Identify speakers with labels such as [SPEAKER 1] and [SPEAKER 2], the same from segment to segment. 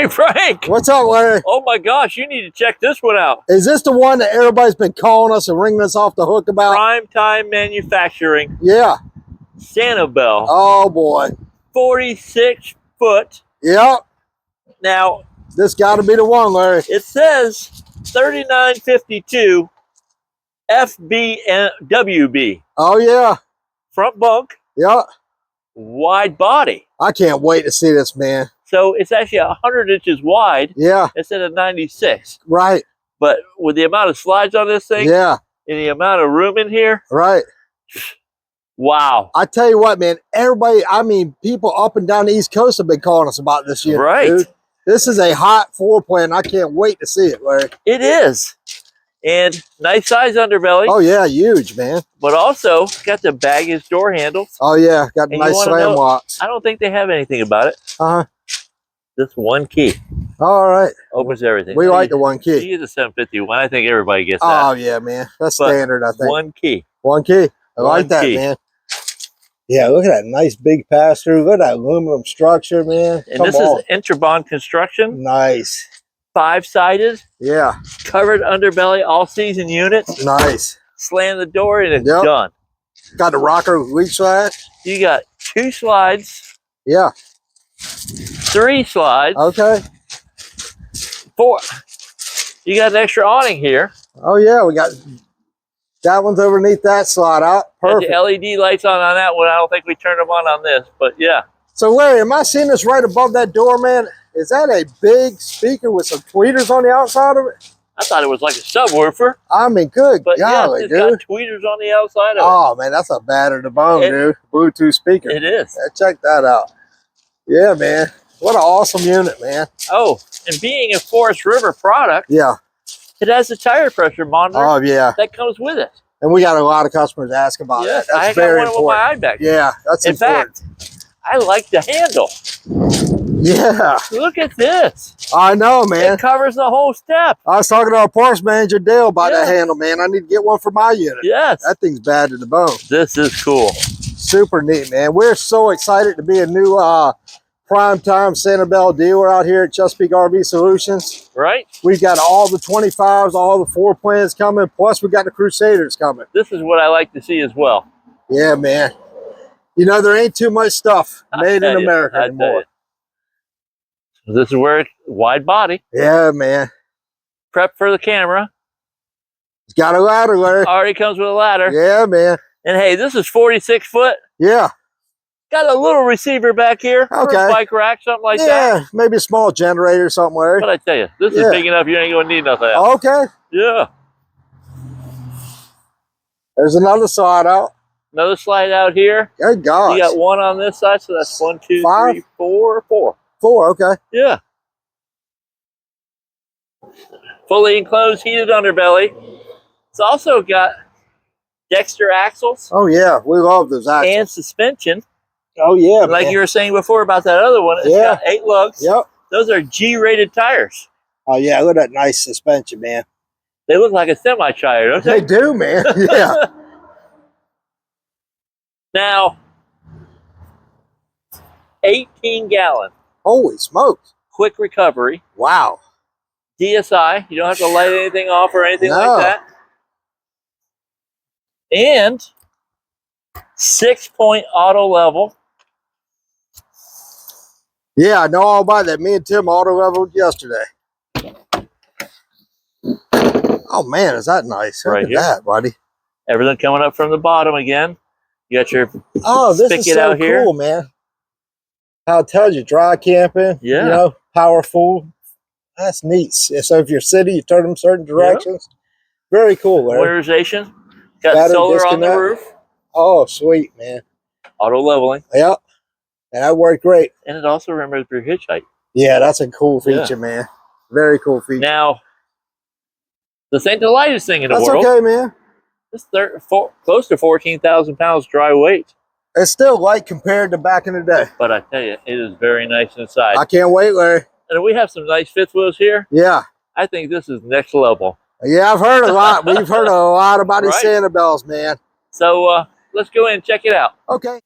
[SPEAKER 1] Hey, Frank.
[SPEAKER 2] What's up, Larry?
[SPEAKER 1] Oh, my gosh. You need to check this one out.
[SPEAKER 2] Is this the one that everybody's been calling us and ringing us off the hook about?
[SPEAKER 1] Prime Time Manufacturing.
[SPEAKER 2] Yeah.
[SPEAKER 1] Sanibel.
[SPEAKER 2] Oh, boy.
[SPEAKER 1] 46 foot.
[SPEAKER 2] Yep.
[SPEAKER 1] Now,
[SPEAKER 2] this got to be the one, Larry.
[SPEAKER 1] It says 3952 FBWB.
[SPEAKER 2] Oh, yeah.
[SPEAKER 1] Front bunk.
[SPEAKER 2] Yep.
[SPEAKER 1] Wide body.
[SPEAKER 2] I can't wait to see this, man.
[SPEAKER 1] So it's actually 100 inches wide.
[SPEAKER 2] Yeah.
[SPEAKER 1] Instead of 96.
[SPEAKER 2] Right.
[SPEAKER 1] But with the amount of slides on this thing.
[SPEAKER 2] Yeah.
[SPEAKER 1] And the amount of room in here.
[SPEAKER 2] Right.
[SPEAKER 1] Wow.
[SPEAKER 2] I tell you what, man. Everybody, I mean, people up and down the East Coast have been calling us about this unit.
[SPEAKER 1] Right.
[SPEAKER 2] Dude. This is a hot floor plan. I can't wait to see it, Larry.
[SPEAKER 1] It is. And nice size underbelly.
[SPEAKER 2] Oh, yeah. Huge, man.
[SPEAKER 1] But also got the baggage door handles.
[SPEAKER 2] Oh, yeah. Got the nice slam locks.
[SPEAKER 1] I don't think they have anything about it.
[SPEAKER 2] Uh-huh.
[SPEAKER 1] Just one key.
[SPEAKER 2] All right.
[SPEAKER 1] Opens everything.
[SPEAKER 2] We like the one key.
[SPEAKER 1] You get the 751. I think everybody gets that.
[SPEAKER 2] Oh, yeah, man. That's standard, I think.
[SPEAKER 1] One key.
[SPEAKER 2] One key. I like that, man. Yeah, look at that nice big pass-through. Look at that aluminum structure, man.
[SPEAKER 1] And this is Interbond construction.
[SPEAKER 2] Nice.
[SPEAKER 1] 5-sided.
[SPEAKER 2] Yeah.
[SPEAKER 1] Covered underbelly, all-season unit.
[SPEAKER 2] Nice.
[SPEAKER 1] Slam the door and it's done.
[SPEAKER 2] Got the rocker leach slide.
[SPEAKER 1] You got 2 slides.
[SPEAKER 2] Yeah.
[SPEAKER 1] 3 slides.
[SPEAKER 2] Okay.
[SPEAKER 1] 4. You got an extra awning here.
[SPEAKER 2] Oh, yeah. We got that one's underneath that slide out. Perfect.
[SPEAKER 1] Got the LED lights on that one. I don't think we turned them on this, but yeah.
[SPEAKER 2] So, Larry, am I seeing this right above that door, man? Is that a big speaker with some tweeters on the outside of it?
[SPEAKER 1] I thought it was like a subwoofer.
[SPEAKER 2] I mean, good
[SPEAKER 1] but
[SPEAKER 2] golly,
[SPEAKER 1] yeah, it's
[SPEAKER 2] dude.
[SPEAKER 1] got tweeters on the outside of it.
[SPEAKER 2] Oh, man, that's a batter to bone, dude. Bluetooth speaker.
[SPEAKER 1] It is.
[SPEAKER 2] Yeah, check that out. Yeah, man. What an awesome unit, man.
[SPEAKER 1] Oh, and being a Forest River product,
[SPEAKER 2] yeah,
[SPEAKER 1] it has a tire pressure monitor.
[SPEAKER 2] Oh, yeah.
[SPEAKER 1] That comes with it.
[SPEAKER 2] And we got a lot of customers ask about that. That's very important.
[SPEAKER 1] I got one with my eye back.
[SPEAKER 2] Yeah, that's important.
[SPEAKER 1] In fact, I like the handle.
[SPEAKER 2] Yeah.
[SPEAKER 1] Look at this.
[SPEAKER 2] I know, man.
[SPEAKER 1] It covers the whole step.
[SPEAKER 2] I was talking to our parts manager, Dale, about that handle, man. I need to get one for my unit.
[SPEAKER 1] Yes.
[SPEAKER 2] That thing's bad to the bone.
[SPEAKER 1] This is cool.
[SPEAKER 2] Super neat, man. We're so excited to be a new primetime Sanibel dealer out here at Chesapeake RV Solutions.
[SPEAKER 1] Right.
[SPEAKER 2] We've got all the 25s, all the floor plans coming, plus we got the Crusaders coming.
[SPEAKER 1] This is what I like to see as well.
[SPEAKER 2] Yeah, man. You know, there ain't too much stuff made in America anymore.
[SPEAKER 1] This is where it's wide body.
[SPEAKER 2] Yeah, man.
[SPEAKER 1] Prep for the camera.
[SPEAKER 2] It's got a ladder, Larry.
[SPEAKER 1] Already comes with a ladder.
[SPEAKER 2] Yeah, man.
[SPEAKER 1] And hey, this is 46 foot.
[SPEAKER 2] Yeah.
[SPEAKER 1] Got a little receiver back here.
[SPEAKER 2] Okay.
[SPEAKER 1] For a bike rack, something like that.
[SPEAKER 2] Yeah, maybe a small generator or something, Larry.
[SPEAKER 1] But I tell you, this is big enough you ain't going to need nothing else.
[SPEAKER 2] Okay.
[SPEAKER 1] Yeah.
[SPEAKER 2] There's another slide out.
[SPEAKER 1] Another slide out here.
[SPEAKER 2] Good gosh.
[SPEAKER 1] You got one on this side, so that's 1, 2, 3, 4.
[SPEAKER 2] 4, okay.
[SPEAKER 1] Yeah. Fully enclosed heated underbelly. It's also got Dexter axles.
[SPEAKER 2] Oh, yeah. We love those axles.
[SPEAKER 1] And suspension.
[SPEAKER 2] Oh, yeah,
[SPEAKER 1] like you were saying before about that other one. It's got 8 lugs.
[SPEAKER 2] Yep.
[SPEAKER 1] Those are G-rated tires.
[SPEAKER 2] Oh, yeah. Look at that nice suspension, man.
[SPEAKER 1] They look like a semi-tire, don't they?
[SPEAKER 2] They do, man. Yeah.
[SPEAKER 1] Now, 18-gallon.
[SPEAKER 2] Holy smokes.
[SPEAKER 1] Quick recovery.
[SPEAKER 2] Wow.
[SPEAKER 1] DSI. You don't have to light anything off or anything like that. And 6-point auto level.
[SPEAKER 2] Yeah, I know all about that. Me and Tim auto leveled yesterday. Oh, man, is that nice? Look at that, buddy.
[SPEAKER 1] Everything coming up from the bottom again. You got your
[SPEAKER 2] this is so cool, man. How it tells you, dry camping, you know, powerful. That's neat. So if you're city, you turn them certain directions. Very cool, Larry.
[SPEAKER 1] Winterization. Got solar on the roof.
[SPEAKER 2] Oh, sweet, man.
[SPEAKER 1] Auto leveling.
[SPEAKER 2] Yep. And that worked great.
[SPEAKER 1] And it also remembers your hitch height.
[SPEAKER 2] Yeah, that's a cool feature, man. Very cool feature.
[SPEAKER 1] Now, this ain't the lightest thing in the world.
[SPEAKER 2] That's okay, man.
[SPEAKER 1] It's close to 14,000 pounds dry weight.
[SPEAKER 2] It's still light compared to back in the day.
[SPEAKER 1] But I tell you, it is very nice inside.
[SPEAKER 2] I can't wait, Larry.
[SPEAKER 1] And we have some nice fifth wheels here.
[SPEAKER 2] Yeah.
[SPEAKER 1] I think this is next level.
[SPEAKER 2] Yeah, I've heard a lot. We've heard a lot about these Sanibels, man.
[SPEAKER 1] So let's go in and check it out.
[SPEAKER 2] Okay.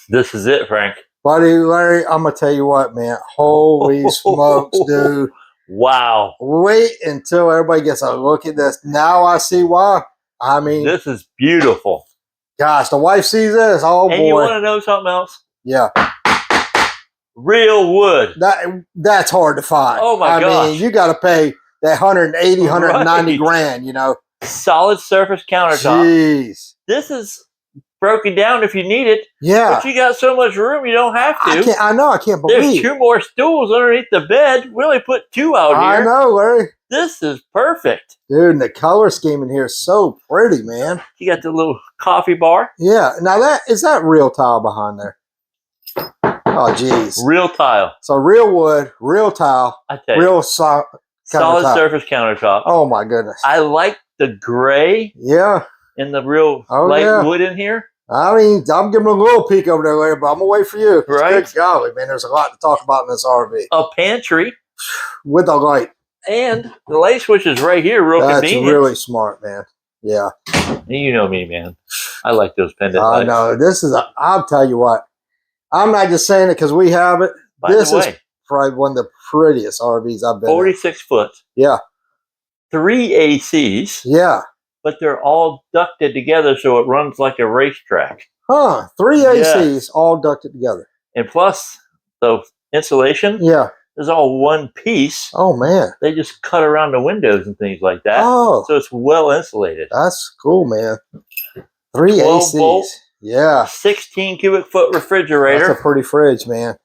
[SPEAKER 1] This is it, Frank.
[SPEAKER 2] Buddy, Larry, I'm going to tell you what, man. Holy smokes, dude.
[SPEAKER 1] Wow.
[SPEAKER 2] Wait until everybody gets a look at this. Now I see why. I mean,
[SPEAKER 1] this is beautiful.
[SPEAKER 2] Gosh, the wife sees this. Oh,
[SPEAKER 1] and
[SPEAKER 2] boy.
[SPEAKER 1] You want to know something else?
[SPEAKER 2] Yeah.
[SPEAKER 1] Real wood.
[SPEAKER 2] That's hard to find.
[SPEAKER 1] Oh, my gosh.
[SPEAKER 2] I mean, you got to pay that 180, 190 grand, you know.
[SPEAKER 1] Solid surface countertop.
[SPEAKER 2] Jeez.
[SPEAKER 1] This is broken down if you need it.
[SPEAKER 2] Yeah.
[SPEAKER 1] But you got so much room, you don't have to.
[SPEAKER 2] I know. I can't believe.
[SPEAKER 1] There's 2 more stools underneath the bed. We only put 2 out here.
[SPEAKER 2] I know, Larry.
[SPEAKER 1] This is perfect.
[SPEAKER 2] Dude, and the color scheme in here is so pretty, man.
[SPEAKER 1] You got the little coffee bar.
[SPEAKER 2] Yeah. Now, is that real tile behind there? Oh, geez.
[SPEAKER 1] Real tile.
[SPEAKER 2] So, real wood, real tile, real solid
[SPEAKER 1] surface countertop.
[SPEAKER 2] Oh, my goodness.
[SPEAKER 1] I like the gray.
[SPEAKER 2] Yeah.
[SPEAKER 1] And the real light wood in here.
[SPEAKER 2] I mean, I'm giving a little peek over there, Larry, but I'm going to wait for you.
[SPEAKER 1] Right.
[SPEAKER 2] Good golly, man. There's a lot to talk about in this RV.
[SPEAKER 1] A pantry.
[SPEAKER 2] With a light.
[SPEAKER 1] And the light switch is right here, convenient.
[SPEAKER 2] That's really smart, man. Yeah.
[SPEAKER 1] You know me, man. I like those pendant lights.
[SPEAKER 2] I know. I'll tell you what. I'm not just saying it because we have it. This is probably one of the prettiest RVs I've been in.
[SPEAKER 1] 46 foot.
[SPEAKER 2] Yeah.
[SPEAKER 1] 3 ACs.
[SPEAKER 2] Yeah.
[SPEAKER 1] But they're all ducted together so it runs like a racetrack.
[SPEAKER 2] Huh. 3 ACs all ducted together.
[SPEAKER 1] And plus, the insulation is all one piece.
[SPEAKER 2] Oh, man.
[SPEAKER 1] They just cut around the windows and things like that.
[SPEAKER 2] Oh.
[SPEAKER 1] So it's well insulated.
[SPEAKER 2] That's cool, man. 3 ACs.
[SPEAKER 1] Volt,
[SPEAKER 2] yeah.
[SPEAKER 1] 16 cubic foot refrigerator.
[SPEAKER 2] That's a pretty fridge, man.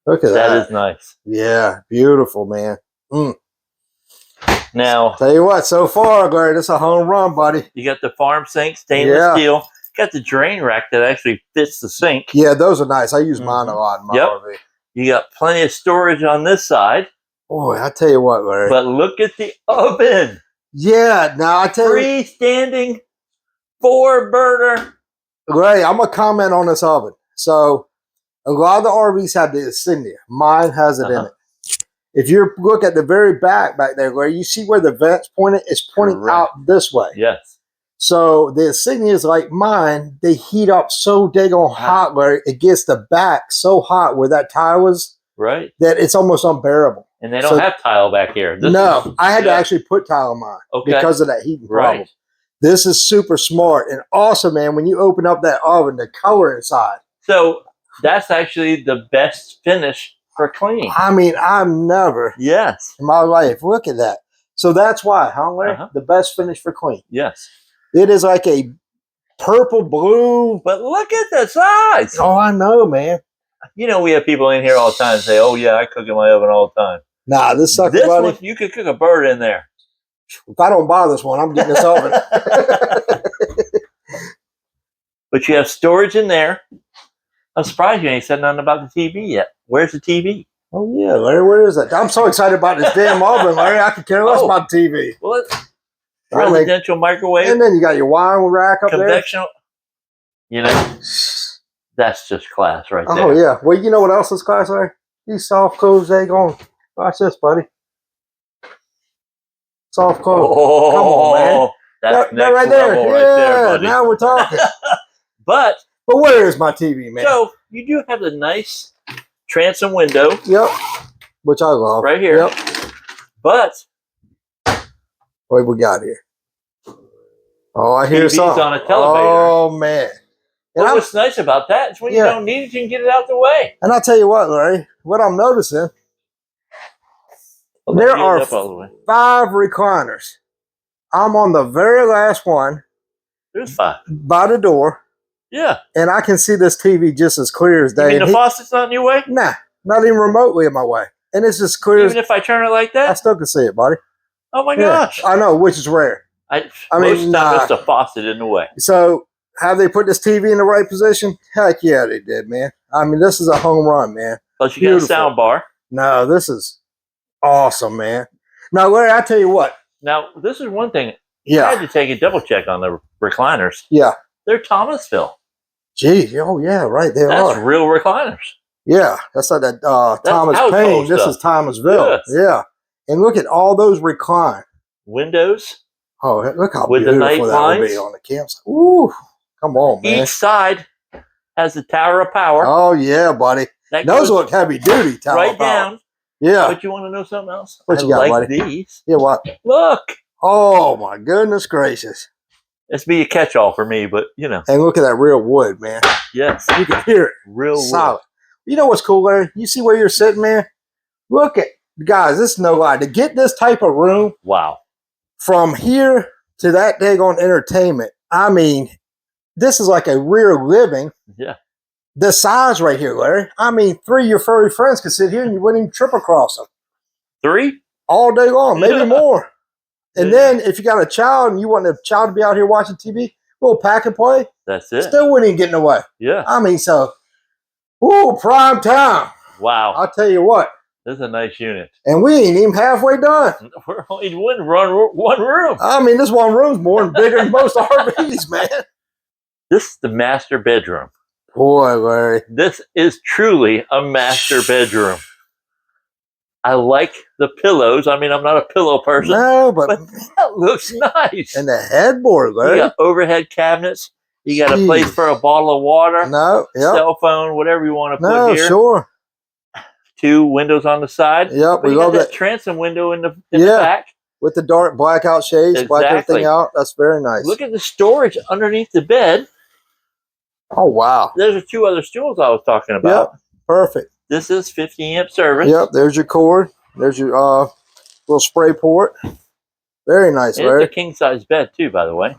[SPEAKER 2] Look at that.
[SPEAKER 1] That is nice.
[SPEAKER 2] Yeah. Beautiful, man.
[SPEAKER 1] Now,
[SPEAKER 2] tell you what, so far, Larry, this is a home run, buddy.
[SPEAKER 1] You got the farm sink, stainless steel. Got the drain rack that actually fits the sink.
[SPEAKER 2] Yeah, those are nice. I use mine a lot in my RV.
[SPEAKER 1] You got plenty of storage on this side.
[SPEAKER 2] Boy, I tell you what, Larry.
[SPEAKER 1] But look at the oven.
[SPEAKER 2] Yeah, now I tell you.
[SPEAKER 1] Freestanding 4-burner.
[SPEAKER 2] Larry, I'm going to comment on this oven. So, a lot of the RVs have the insignia. Mine has it in it. If you look at the very back there, Larry, you see where the vent's pointed? It's pointing out this way.
[SPEAKER 1] Yes.
[SPEAKER 2] So the insignias like mine, they heat up so daggone hot, Larry, it gets the back so hot where that tile was.
[SPEAKER 1] Right.
[SPEAKER 2] That it's almost unbearable.
[SPEAKER 1] And they don't have tile back here.
[SPEAKER 2] I had to actually put tile on mine because of that heating problem. This is super smart. And also, man, when you open up that oven, the color inside.
[SPEAKER 1] So that's actually the best finish for cleaning.
[SPEAKER 2] I mean, I've never in my life. Look at that. So that's why, Larry? The best finish for clean.
[SPEAKER 1] Yes.
[SPEAKER 2] It is like a purple blue.
[SPEAKER 1] But look at the size.
[SPEAKER 2] Oh, I know, man.
[SPEAKER 1] You know, we have people in here all the time say, oh, yeah, I cook in my oven all the time.
[SPEAKER 2] Nah, this sucker, buddy.
[SPEAKER 1] One, you could cook a bird in there.
[SPEAKER 2] If I don't buy this one, I'm getting this oven.
[SPEAKER 1] But you have storage in there. I'm surprised you ain't said nothing about the TV yet. Where's the TV?
[SPEAKER 2] Oh, yeah, Larry, where is it? I'm so excited about this damn oven, Larry. I could care less about the TV.
[SPEAKER 1] Well, it's residential microwave.
[SPEAKER 2] And then you got your wine rack up there.
[SPEAKER 1] Convectional. You know, that's just class right there.
[SPEAKER 2] Oh, yeah. Well, you know what else is class, Larry? These soft clothes, they going. Watch this, buddy. Soft clothes.
[SPEAKER 1] Oh,
[SPEAKER 2] come on, man.
[SPEAKER 1] That's next
[SPEAKER 2] right there.
[SPEAKER 1] level right there, buddy.
[SPEAKER 2] Now we're talking.
[SPEAKER 1] But
[SPEAKER 2] where is my TV, man?
[SPEAKER 1] So you do have the nice transom window.
[SPEAKER 2] Yep. Which I love.
[SPEAKER 1] Right here.
[SPEAKER 2] Yep.
[SPEAKER 1] But
[SPEAKER 2] what we got here? Oh, I hear
[SPEAKER 1] TV's
[SPEAKER 2] something.
[SPEAKER 1] on a televator.
[SPEAKER 2] Oh, man.
[SPEAKER 1] Well, what's nice about that is when you don't need it, you can get it out the way.
[SPEAKER 2] And I'll tell you what, Larry, what I'm noticing, there are 5 recliners. I'm on the very last one.
[SPEAKER 1] There's 5.
[SPEAKER 2] By the door.
[SPEAKER 1] Yeah.
[SPEAKER 2] And I can see this TV just as clear as day.
[SPEAKER 1] You mean the faucet's not in your way?
[SPEAKER 2] Nah, not even remotely in my way. And it's just clear.
[SPEAKER 1] Even if I turn it like that?
[SPEAKER 2] I still can see it, buddy.
[SPEAKER 1] Oh, my gosh.
[SPEAKER 2] I know, which is rare.
[SPEAKER 1] I mean, it's a faucet in the way.
[SPEAKER 2] So, have they put this TV in the right position? Heck yeah, they did, man. I mean, this is a home run, man.
[SPEAKER 1] Plus, you got a sound bar.
[SPEAKER 2] No, this is awesome, man. Now, Larry, I tell you what.
[SPEAKER 1] Now, this is one thing.
[SPEAKER 2] Yeah.
[SPEAKER 1] I had to take a double check on the recliners.
[SPEAKER 2] Yeah.
[SPEAKER 1] They're Thomasville.
[SPEAKER 2] Gee, oh, yeah, right.
[SPEAKER 1] That's real recliners.
[SPEAKER 2] Yeah, that's like that Thomas Paine. This is Thomasville. Yes. Yeah. And look at all those recline.
[SPEAKER 1] Windows.
[SPEAKER 2] Oh, look how
[SPEAKER 1] with
[SPEAKER 2] beautiful
[SPEAKER 1] the night
[SPEAKER 2] that would be on the campsite. Ooh, come on, man.
[SPEAKER 1] Each side has the Tower of Power.
[SPEAKER 2] Oh yeah, buddy.
[SPEAKER 1] That
[SPEAKER 2] those look heavy duty. Tower
[SPEAKER 1] right
[SPEAKER 2] of Power.
[SPEAKER 1] down.
[SPEAKER 2] Yeah.
[SPEAKER 1] But you want to know something else?
[SPEAKER 2] What you got, buddy?
[SPEAKER 1] These.
[SPEAKER 2] Yeah, what?
[SPEAKER 1] Look.
[SPEAKER 2] Oh my goodness gracious.
[SPEAKER 1] This be a catch-all for me, but you know.
[SPEAKER 2] And look at that real wood, man.
[SPEAKER 1] Yes.
[SPEAKER 2] You can hear it.
[SPEAKER 1] Real
[SPEAKER 2] solid.
[SPEAKER 1] wood.
[SPEAKER 2] You know what's cool, Larry? You see where you're sitting, man? Look at, guys, this is no lie. To get this type of room.
[SPEAKER 1] Wow.
[SPEAKER 2] From here to that daggone entertainment, I mean, this is like a rear living.
[SPEAKER 1] Yeah.
[SPEAKER 2] The size right here, Larry. I mean, 3 of your furry friends could sit here and you wouldn't even trip across them.
[SPEAKER 1] 3?
[SPEAKER 2] All day long, maybe more. And then if you got a child and you want the child to be out here watching TV, little pack and play.
[SPEAKER 1] That's it.
[SPEAKER 2] Still wouldn't even get in the way.
[SPEAKER 1] Yeah.
[SPEAKER 2] I mean, so, ooh, prime time.
[SPEAKER 1] Wow.
[SPEAKER 2] I'll tell you what.
[SPEAKER 1] This is a nice unit.
[SPEAKER 2] And we ain't even halfway done.
[SPEAKER 1] We're only in one room.
[SPEAKER 2] I mean, this one room's more than bigger than most RVs, man.
[SPEAKER 1] This is the master bedroom.
[SPEAKER 2] Boy, Larry.
[SPEAKER 1] This is truly a master bedroom. I like the pillows. I mean, I'm not a pillow person.
[SPEAKER 2] No, but
[SPEAKER 1] that looks nice.
[SPEAKER 2] And the headboard, Larry.
[SPEAKER 1] You got overhead cabinets. You got a place for a bottle of water.
[SPEAKER 2] No,
[SPEAKER 1] cell phone, whatever you want to put here.
[SPEAKER 2] Sure.
[SPEAKER 1] 2 windows on the side.
[SPEAKER 2] Yep,
[SPEAKER 1] we love that transom window in the back.
[SPEAKER 2] With the dark blackout shades, black everything out. That's very nice.
[SPEAKER 1] Look at the storage underneath the bed.
[SPEAKER 2] Oh, wow.
[SPEAKER 1] There's 2 other stools I was talking about.
[SPEAKER 2] Yep, perfect.
[SPEAKER 1] This is 50 amp service.
[SPEAKER 2] Yep, there's your cord. There's your little spray port. Very nice, Larry.
[SPEAKER 1] It's a king-size bed, too, by the way.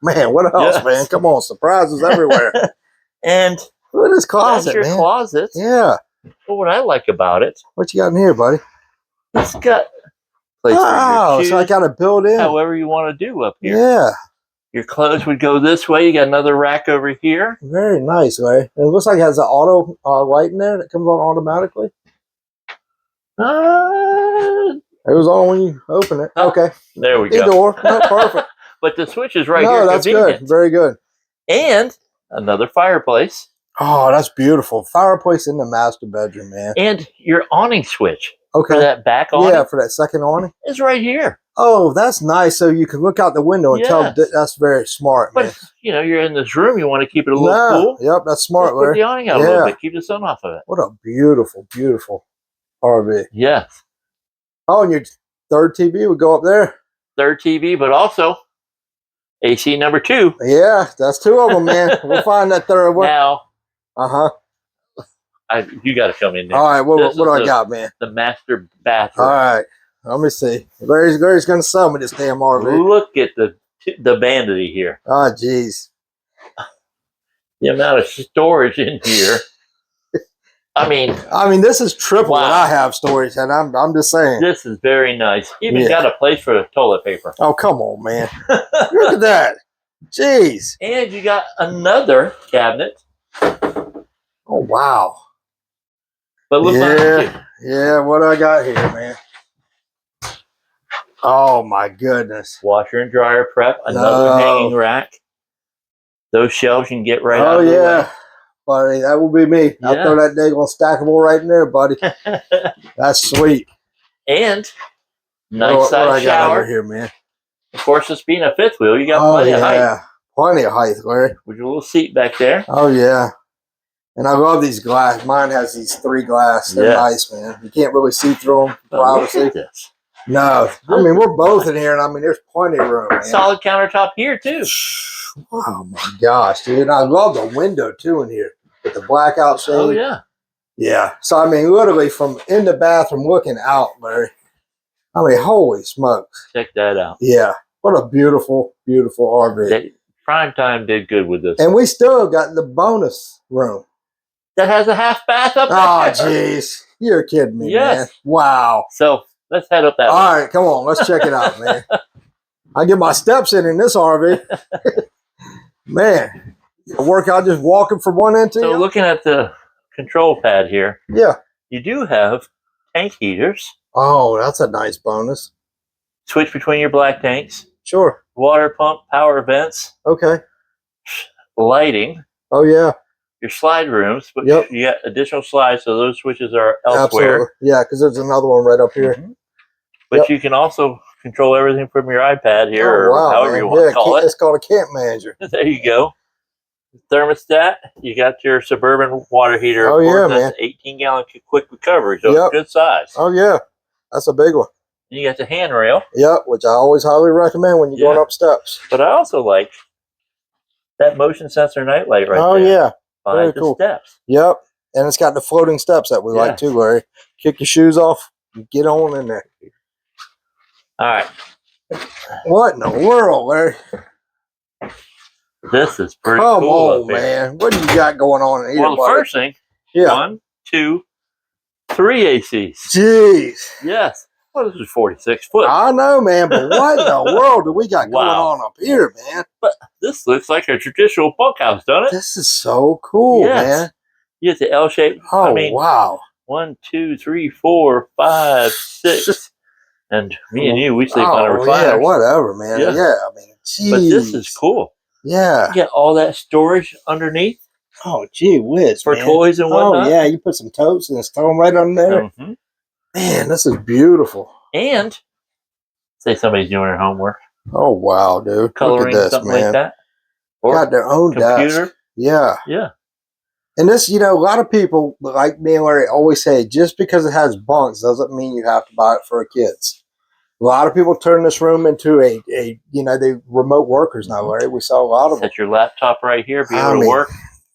[SPEAKER 2] Man, what else, man? Come on, surprises everywhere.
[SPEAKER 1] And
[SPEAKER 2] look at this closet,
[SPEAKER 1] that's your
[SPEAKER 2] man.
[SPEAKER 1] closet.
[SPEAKER 2] Yeah.
[SPEAKER 1] But what I like about it,
[SPEAKER 2] what you got in here, buddy?
[SPEAKER 1] It's got place for your shoes,
[SPEAKER 2] so I got to build in.
[SPEAKER 1] However you want to do up here.
[SPEAKER 2] Yeah.
[SPEAKER 1] Your clothes would go this way. You got another rack over here.
[SPEAKER 2] Very nice, Larry. And it looks like it has an auto light in there that comes on automatically. It was on when you open it. Okay.
[SPEAKER 1] There we go.
[SPEAKER 2] Either or. No, perfect.
[SPEAKER 1] But the switch is right here.
[SPEAKER 2] No, that's good. Very good.
[SPEAKER 1] And another fireplace.
[SPEAKER 2] Oh, that's beautiful. Fireplace in the master bedroom, man.
[SPEAKER 1] And your awning switch.
[SPEAKER 2] Okay.
[SPEAKER 1] For that back awning.
[SPEAKER 2] Yeah, for that second awning.
[SPEAKER 1] It's right here.
[SPEAKER 2] Oh, that's nice. So you can look out the window and tell that's very smart, man.
[SPEAKER 1] But, you know, you're in this room. You want to keep it a little cool.
[SPEAKER 2] Yep, that's smart,
[SPEAKER 1] Larry. Put the awning out a little bit. Keep the sun off of it.
[SPEAKER 2] What a beautiful, beautiful RV.
[SPEAKER 1] Yes.
[SPEAKER 2] Oh, and your third TV would go up there.
[SPEAKER 1] Third TV, but also AC number 2.
[SPEAKER 2] Yeah, that's 2 of them, man. We'll find that third one.
[SPEAKER 1] Now.
[SPEAKER 2] Uh-huh.
[SPEAKER 1] You got to come in there.
[SPEAKER 2] All right, what do I got, man?
[SPEAKER 1] The master bathroom.
[SPEAKER 2] All right, let me see. Larry's going to sell me this damn RV.
[SPEAKER 1] Look at the vanity here.
[SPEAKER 2] Oh, jeez.
[SPEAKER 1] The amount of storage in here. I mean, this is triple what I have storage, and I'm just saying. This is very nice. Even got a place for the toilet paper.
[SPEAKER 2] Oh, come on, man. Look at that. Jeez.
[SPEAKER 1] And you got another cabinet.
[SPEAKER 2] Oh, wow.
[SPEAKER 1] But look
[SPEAKER 2] yeah, what I got here, man. Oh, my goodness.
[SPEAKER 1] Washer and dryer prep. Another hanging rack. Those shelves you can get right out of the way.
[SPEAKER 2] Buddy, that will be me. I'll throw that daggone stackable right in there, buddy. That's sweet.
[SPEAKER 1] And nice size shower
[SPEAKER 2] here, man.
[SPEAKER 1] Of course, this being a 5th wheel, you got plenty of height. Yeah,
[SPEAKER 2] plenty of height, Larry.
[SPEAKER 1] With your little seat back there.
[SPEAKER 2] Oh, yeah. And I love these glass. Mine has these 3 glass. They're nice, man. You can't really see through them.
[SPEAKER 1] Look at this.
[SPEAKER 2] No. I mean, we're both in here, and I mean, there's plenty of room, man.
[SPEAKER 1] Solid countertop here, too.
[SPEAKER 2] Oh, my gosh, dude. And I love the window, too, in here. With the blackout shade.
[SPEAKER 1] Oh, yeah.
[SPEAKER 2] Yeah. So, I mean, literally from in the bathroom looking out, Larry. I mean, holy smokes.
[SPEAKER 1] Check that out.
[SPEAKER 2] Yeah. What a beautiful, beautiful RV.
[SPEAKER 1] Primetime did good with this.
[SPEAKER 2] And we still got the bonus room.
[SPEAKER 1] That has a half bath up there.
[SPEAKER 2] Oh, jeez. You're kidding me, man. Wow.
[SPEAKER 1] So, let's head up that way.
[SPEAKER 2] All right, come on. Let's check it out, man. I get my steps in this RV. Man. A workout just walking from one end to the other.
[SPEAKER 1] So, looking at the control pad here.
[SPEAKER 2] Yeah.
[SPEAKER 1] You do have tank heaters.
[SPEAKER 2] Oh, that's a nice bonus.
[SPEAKER 1] Switch between your black tanks.
[SPEAKER 2] Sure.
[SPEAKER 1] Water pump, power vents.
[SPEAKER 2] Okay.
[SPEAKER 1] Lighting.
[SPEAKER 2] Oh, yeah.
[SPEAKER 1] Your slide rooms, but you got additional slides, so those switches are elsewhere.
[SPEAKER 2] Absolutely. Yeah, because there's another one right up here.
[SPEAKER 1] Mm-hmm. But you can also control everything from your iPad here, or however you want to call it.
[SPEAKER 2] It's called a camp manager.
[SPEAKER 1] There you go. thermostat. You got your Suburban water heater.
[SPEAKER 2] Oh, yeah, man.
[SPEAKER 1] That's 18-gallon quick recovery, so it's good size.
[SPEAKER 2] Oh, yeah. That's a big one.
[SPEAKER 1] And you got the handrail.
[SPEAKER 2] Yep, which I always highly recommend when you're going up steps.
[SPEAKER 1] But I also like that motion sensor nightlight right there.
[SPEAKER 2] Oh, yeah.
[SPEAKER 1] Very cool. Steps.
[SPEAKER 2] Yep. And it's got the floating steps that we like too, Larry. Kick your shoes off and get on in there.
[SPEAKER 1] All right.
[SPEAKER 2] What in the world, Larry?
[SPEAKER 1] This is pretty
[SPEAKER 2] cool.
[SPEAKER 1] Come on,
[SPEAKER 2] man. What do you got going on in here?
[SPEAKER 1] Well, the first thing, 1, 2, 3 ACs.
[SPEAKER 2] Jeez.
[SPEAKER 1] Yes. Well, this is 46 foot.
[SPEAKER 2] I know, man, but what in the world do we got going on up here, man?
[SPEAKER 1] But this looks like a traditional bunkhouse, doesn't it?
[SPEAKER 2] This is so cool, man.
[SPEAKER 1] You get the L shape.
[SPEAKER 2] Oh, wow.
[SPEAKER 1] 1, 2, 3, 4, 5, 6. And me and you, we sleep on a recliner.
[SPEAKER 2] Yeah, whatever, man. Yeah, I mean, geez.
[SPEAKER 1] But this is cool.
[SPEAKER 2] Yeah.
[SPEAKER 1] You get all that storage underneath.
[SPEAKER 2] Oh, gee whiz,
[SPEAKER 1] for toys and whatnot.
[SPEAKER 2] Oh, yeah, you put some totes and just throw them right on there. Man, this is beautiful.
[SPEAKER 1] And say somebody's doing their homework.
[SPEAKER 2] Oh, wow, dude.
[SPEAKER 1] Coloring,
[SPEAKER 2] look at this,
[SPEAKER 1] something
[SPEAKER 2] man.
[SPEAKER 1] like that.
[SPEAKER 2] Or got their own computer. Desk. Yeah.
[SPEAKER 1] Yeah.
[SPEAKER 2] And this, you know, a lot of people, like me and Larry, always say, just because it has bunks doesn't mean you have to buy it for kids. A lot of people turn this room into a you know, they remote workers now, Larry. We saw a lot of them.
[SPEAKER 1] Set your laptop right here, be able to work.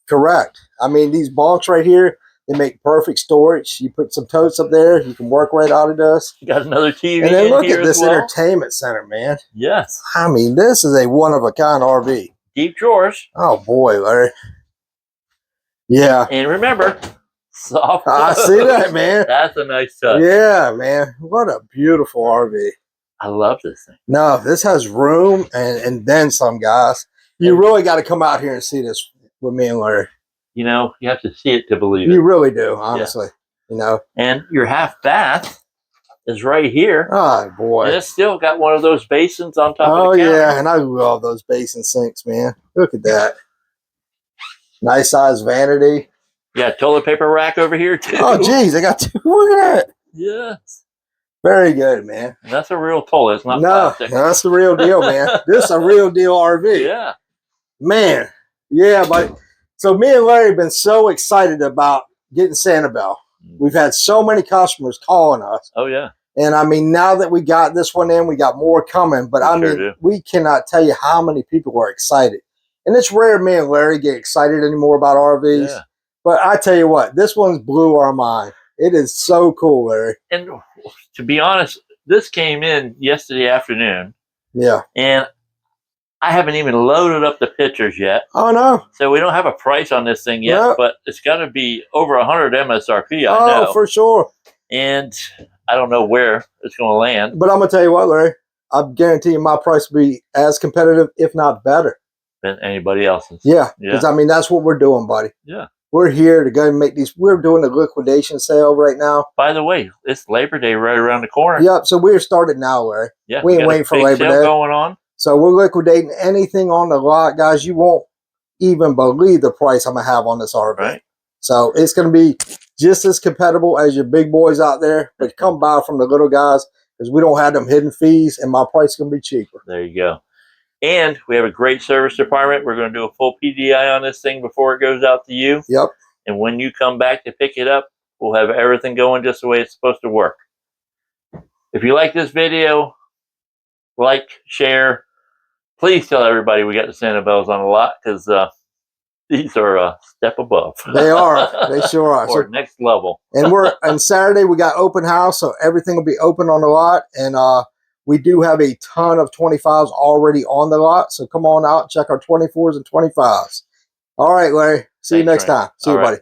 [SPEAKER 2] Correct. I mean, these bunks right here, they make perfect storage. You put some totes up there, you can work right out of this.
[SPEAKER 1] You got another TV.
[SPEAKER 2] And then look at this entertainment center, man.
[SPEAKER 1] Yes.
[SPEAKER 2] I mean, this is a one-of-a-kind RV.
[SPEAKER 1] Deep drawers.
[SPEAKER 2] Oh, boy, Larry. Yeah.
[SPEAKER 1] And remember, soft.
[SPEAKER 2] I see that, man.
[SPEAKER 1] That's a nice touch.
[SPEAKER 2] Yeah, man. What a beautiful RV.
[SPEAKER 1] I love this thing.
[SPEAKER 2] No, this has room and then some, guys. You really got to come out here and see this with me and Larry.
[SPEAKER 1] You know, you have to see it to believe it.
[SPEAKER 2] You really do, honestly. Yeah. You know.
[SPEAKER 1] And your half bath is right here.
[SPEAKER 2] Oh, boy.
[SPEAKER 1] And it's still got one of those basins on top of the counter.
[SPEAKER 2] Oh, yeah. And I love those basin sinks, man. Look at that. Nice size vanity.
[SPEAKER 1] Yeah, toilet paper rack over here, too.
[SPEAKER 2] Oh, geez. I got two. Look at that.
[SPEAKER 1] Yes.
[SPEAKER 2] Very good, man.
[SPEAKER 1] And that's a real toilet. It's not plastic.
[SPEAKER 2] No, that's the real deal, man. This is a real deal RV.
[SPEAKER 1] Yeah.
[SPEAKER 2] Man. Yeah, but so me and Larry have been so excited about getting Sanibel. We've had so many customers calling us.
[SPEAKER 1] Oh, yeah.
[SPEAKER 2] And I mean, now that we got this one in, we got more coming. But I mean, we cannot tell you how many people are excited. And it's rare me and Larry get excited anymore about RVs. Yeah. But I tell you what, this one's blew our mind. It is so cool, Larry.
[SPEAKER 1] And to be honest, this came in yesterday afternoon.
[SPEAKER 2] Yeah.
[SPEAKER 1] And I haven't even loaded up the pictures yet.
[SPEAKER 2] Oh, no.
[SPEAKER 1] So we don't have a price on this thing yet, but it's got to be over 100 MSRP, I know.
[SPEAKER 2] Oh, for sure.
[SPEAKER 1] And I don't know where it's going to land.
[SPEAKER 2] But I'm going to tell you what, Larry. I guarantee you my price will be as competitive, if not better.
[SPEAKER 1] Than anybody else's.
[SPEAKER 2] Yeah. Because, I mean, that's what we're doing, buddy.
[SPEAKER 1] Yeah.
[SPEAKER 2] We're here to go and make these. We're doing a liquidation sale right now.
[SPEAKER 1] By the way, it's Labor Day right around the corner.
[SPEAKER 2] Yep. So we're started now, Larry.
[SPEAKER 1] Yeah.
[SPEAKER 2] We ain't waiting for Labor Day
[SPEAKER 1] going on.
[SPEAKER 2] So we're liquidating anything on the lot, guys. You won't even believe the price I'm gonna have on this RV.
[SPEAKER 1] Right.
[SPEAKER 2] So it's gonna be just as compatible as your big boys out there. But come buy from the little guys because we don't have them hidden fees, and my price is gonna be cheaper.
[SPEAKER 1] There you go. And we have a great service department. We're going to do a full PDI on this thing before it goes out to you.
[SPEAKER 2] Yep.
[SPEAKER 1] And when you come back to pick it up, we'll have everything going just the way it's supposed to work. If you like this video, like, share. Please tell everybody we got the Sanibels on the lot because these are a step above.
[SPEAKER 2] They are. They sure are.
[SPEAKER 1] Or next level.
[SPEAKER 2] And on Saturday, we got open house, so everything will be open on the lot. And we do have a ton of 25s already on the lot. So come on out, check our 24s and 25s. All right, Larry. See you next time. See you, buddy.